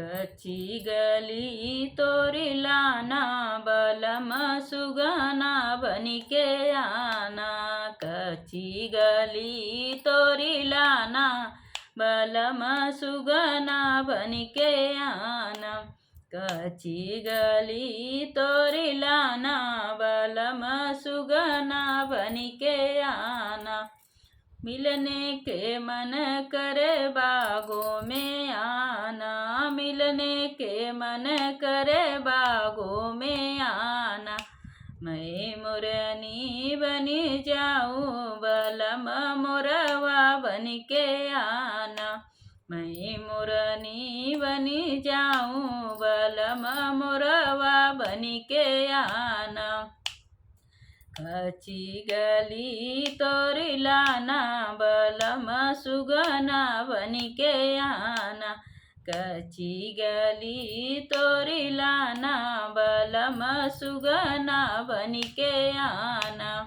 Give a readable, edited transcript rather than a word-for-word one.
कच्ची गली तोरी लाना बलम सुगना बनिके आना। कच्ची गली तोरी लाना बलम सुगना बनिके आना। कच्ची गली तोरी लाना बलम सुगना बनिके आना। मिलने के मन करे बागों में आना। मिलने के मन करे बागों में आना। मैं मोरनी बनी जाऊं बलम मोरवा बनिके आना। मैं मोरनी बनी जाऊं बलम मोरवा बनिके आना। कच्ची गली तोरी लाना बलम सुगना बनिके आना। कच्ची गली तोरी लाना बलम सुगना बनिके आना।